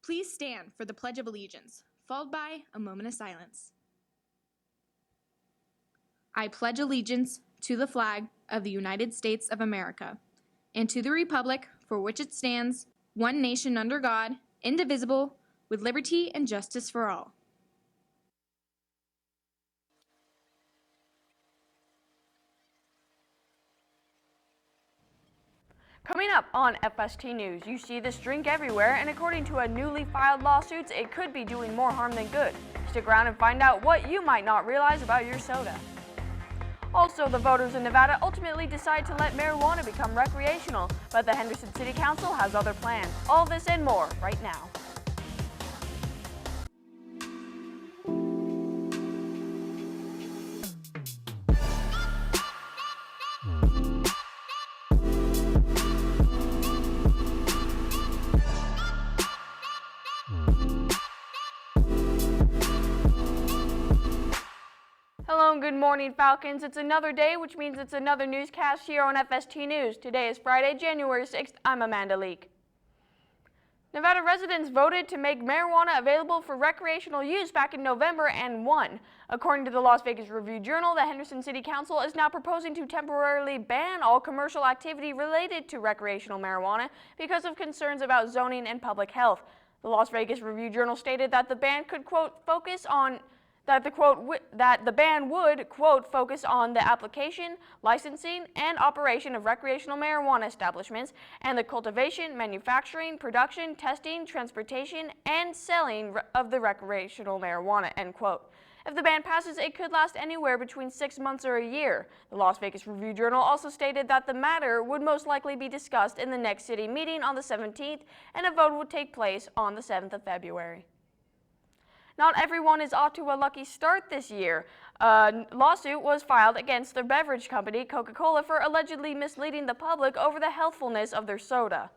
Please stand for the Pledge of Allegiance, followed by a moment of silence. I pledge allegiance to the flag of the United States of America and to the republic for which it stands, one nation under God, indivisible, with liberty and justice for all. Coming up on FST News, you see this drink everywhere, and according to a newly filed lawsuit, it could be doing more harm than good. Stick around and find out what you might not realize about your soda. Also, the voters in Nevada ultimately decide to let marijuana become recreational, but the Henderson City Council has other plans. All this and more right now. Hello and good morning, Falcons. It's another day, which means it's another newscast here on FST News. Today is Friday, January 6th. I'm Amanda Leake. Nevada residents voted to make marijuana available for recreational use back in November and won. According to the Las Vegas Review-Journal, the Henderson City Council is now proposing to temporarily ban all commercial activity related to recreational marijuana because of concerns about zoning and public health. The Las Vegas Review-Journal stated that the ban could, quote, focus on that the ban would, quote, focus on the application, licensing, and operation of recreational marijuana establishments and the cultivation, manufacturing, production, testing, transportation, and selling of the recreational marijuana, end quote. If the ban passes, it could last anywhere between 6 months or a year. The Las Vegas Review-Journal also stated that the matter would most likely be discussed in the next city meeting on the 17th, and a vote would take place on the 7th of February. Not everyone is off to a lucky start this year. A lawsuit was filed against the beverage company Coca-Cola for allegedly misleading the public over the healthfulness of their soda.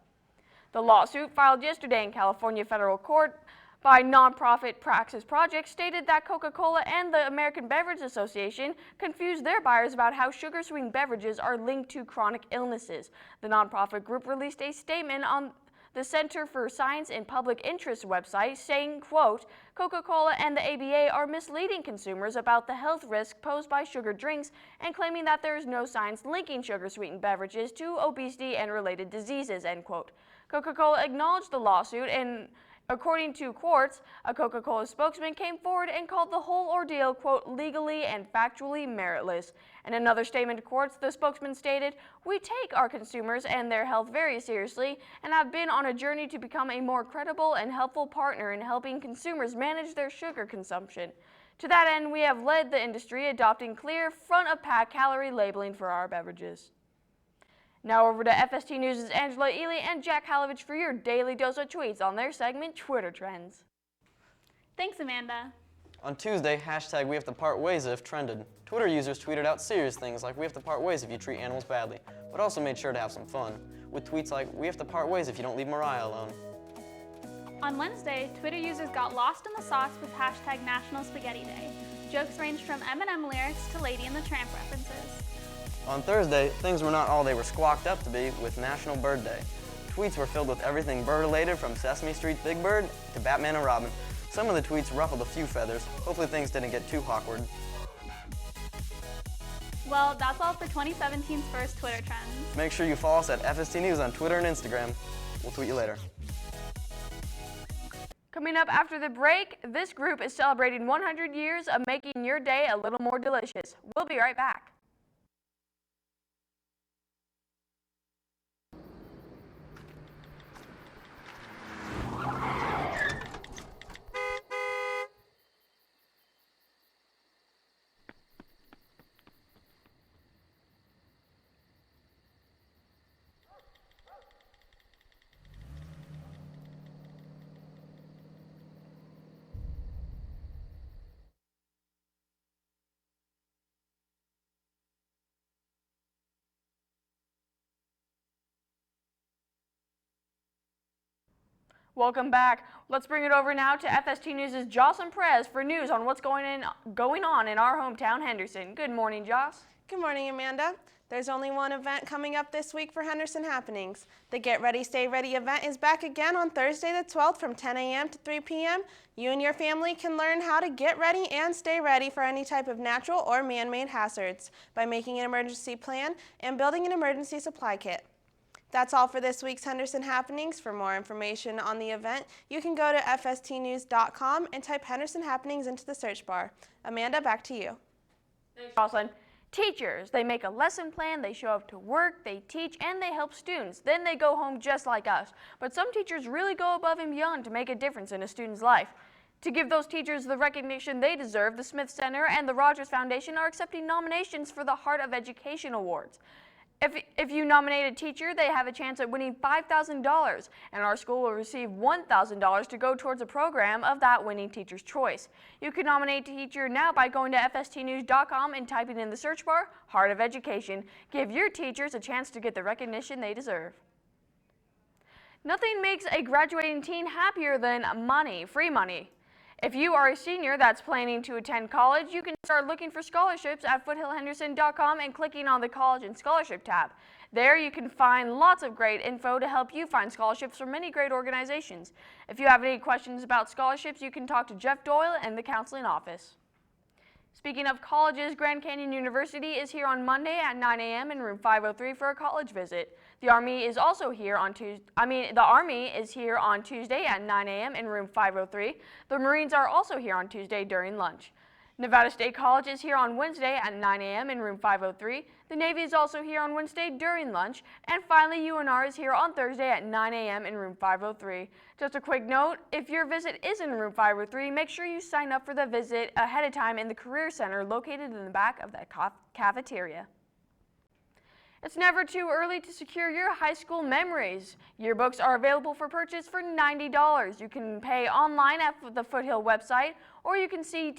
The lawsuit, filed yesterday in California federal court by nonprofit Praxis Project, stated that Coca-Cola and the American Beverage Association confused their buyers about how sugar-sweetened beverages are linked to chronic illnesses. The nonprofit group released a statement on the Center for Science and Public Interest website saying, quote, Coca-Cola and the ABA are misleading consumers about the health risk posed by sugar drinks and claiming that there is no science linking sugar-sweetened beverages to obesity and related diseases, end quote. Coca-Cola acknowledged the lawsuit, and according to Quartz, a Coca-Cola spokesman came forward and called the whole ordeal, quote, legally and factually meritless. In another statement to Quartz, the spokesman stated, we take our consumers and their health very seriously and have been on a journey to become a more credible and helpful partner in helping consumers manage their sugar consumption. To that end, we have led the industry adopting clear front-of-pack calorie labeling for our beverages. Now over to FST News' Angela Ely and Jack Halovich for your daily dose of tweets on their segment, Twitter Trends. Thanks, Amanda. On Tuesday, hashtag We Have to Part Ways If trended. Twitter users tweeted out serious things like we have to part ways if you treat animals badly, but also made sure to have some fun, with tweets like we have to part ways if you don't leave Mariah alone. On Wednesday, Twitter users got lost in the sauce with hashtag National Spaghetti Day. Jokes ranged from Eminem lyrics to Lady and the Tramp references. On Thursday, things were not all they were squawked up to be with National Bird Day. Tweets were filled with everything bird-related from Sesame Street's Big Bird to Batman and Robin. Some of the tweets ruffled a few feathers. Hopefully things didn't get too awkward. Well, that's all for 2017's first Twitter Trends. Make sure you follow us at FST News on Twitter and Instagram. We'll tweet you later. Coming up after the break, this group is celebrating 100 years of making your day a little more delicious. We'll be right back. Welcome back. Let's bring it over now to FST News' Jocelyn Perez for news on what's going on in our hometown, Henderson. Good morning, Joss. Good morning, Amanda. There's only one event coming up this week for Henderson Happenings. The Get Ready, Stay Ready event is back again on Thursday the 12th from 10 a.m. to 3 p.m. You and your family can learn how to get ready and stay ready for any type of natural or man-made hazards by making an emergency plan and building an emergency supply kit. That's all for this week's Henderson Happenings. For more information on the event, you can go to fstnews.com and type Henderson Happenings into the search bar. Amanda, back to you. Thanks, Jocelyn. Teachers, they make a lesson plan, they show up to work, they teach, and they help students. Then they go home just like us. But some teachers really go above and beyond to make a difference in a student's life. To give those teachers the recognition they deserve, the Smith Center and the Rogers Foundation are accepting nominations for the Heart of Education Awards. If you nominate a teacher, they have a chance at winning $5,000, and our school will receive $1,000 to go towards a program of that winning teacher's choice. You can nominate a teacher now by going to fstnews.com and typing in the search bar, Heart of Education. Give your teachers a chance to get the recognition they deserve. Nothing makes a graduating teen happier than money, free money. If you are a senior that's planning to attend college, you can start looking for scholarships at foothillhenderson.com and clicking on the College and Scholarship tab. There you can find lots of great info to help you find scholarships from many great organizations. If you have any questions about scholarships, you can talk to Jeff Doyle in the counseling office. Speaking of colleges, Grand Canyon University is here on Monday at 9 a.m. in room 503 for a college visit. The Army is also here on Tuesday at 9 a.m. in room 503. The Marines are also here on Tuesday during lunch. Nevada State College is here on Wednesday at 9 a.m. in room 503. The Navy is also here on Wednesday during lunch. And finally, UNR is here on Thursday at 9 a.m. in room 503. Just a quick note, if your visit is in room 503, make sure you sign up for the visit ahead of time in the Career Center located in the back of the cafeteria. It's never too early to secure your high school memories. Yearbooks are available for purchase for $90. You can pay online at the Foothill website, or you can see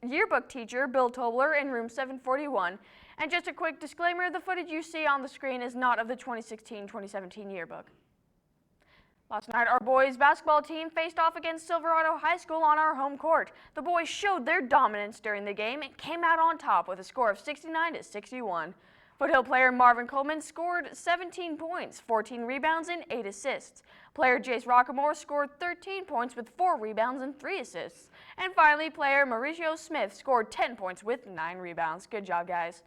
yearbook teacher Bill Tobler in room 741. And just a quick disclaimer, the footage you see on the screen is not of the 2016-2017 yearbook. Last night, our boys basketball team faced off against Silverado High School on our home court. The boys showed their dominance during the game and came out on top with a score of 69-61. Foothill player Marvin Coleman scored 17 points, 14 rebounds, and 8 assists. Player Jace Rockamore scored 13 points with 4 rebounds and 3 assists. And finally, player Mauricio Smith scored 10 points with 9 rebounds. Good job, guys.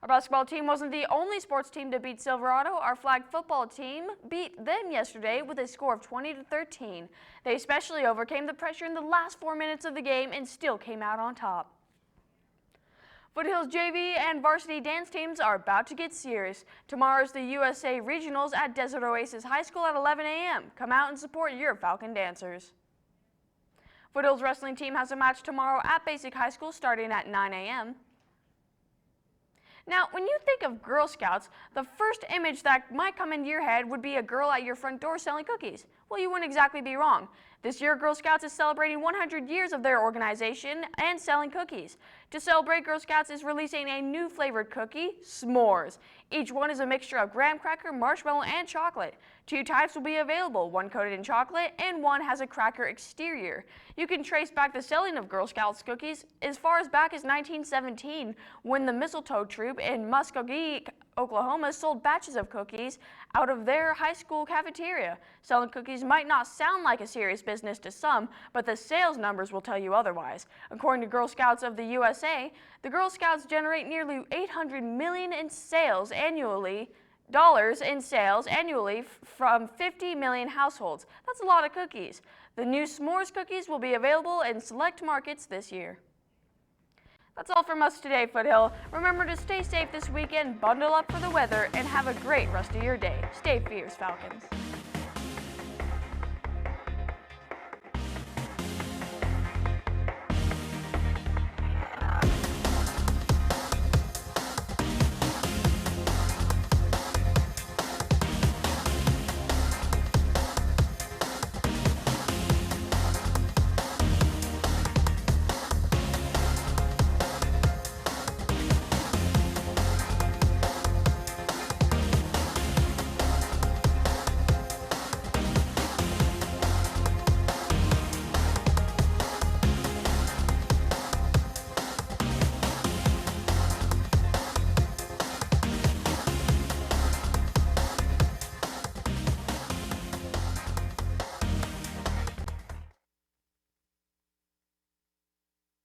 Our basketball team wasn't the only sports team to beat Silverado. Our flag football team beat them yesterday with a score of 20-13. They especially overcame the pressure in the last 4 minutes of the game and still came out on top. Foothill's JV and varsity dance teams are about to get serious. Tomorrow's the USA Regionals at Desert Oasis High School at 11 a.m. Come out and support your Falcon dancers. Foothill's wrestling team has a match tomorrow at Basic High School starting at 9 a.m. Now, when you think of Girl Scouts, the first image that might come into your head would be a girl at your front door selling cookies. Well, you wouldn't exactly be wrong. This year, Girl Scouts is celebrating 100 years of their organization and selling cookies. To celebrate, Girl Scouts is releasing a new flavored cookie, s'mores. Each one is a mixture of graham cracker, marshmallow, and chocolate. 2 types will be available, one coated in chocolate and one has a cracker exterior. You can trace back the selling of Girl Scouts cookies as far as back as 1917, when the Mistletoe Troop in Muskogee, Oklahoma sold batches of cookies out of their high school cafeteria. Selling cookies might not sound like a serious business to some, but the sales numbers will tell you otherwise. According to Girl Scouts of the USA, the Girl Scouts generate nearly $800 million in sales annually, from 50 million households. That's a lot of cookies. The new s'mores cookies will be available in select markets this year. That's all from us today, Foothill. Remember to stay safe this weekend, bundle up for the weather, and have a great rest of your day. Stay fierce, Falcons.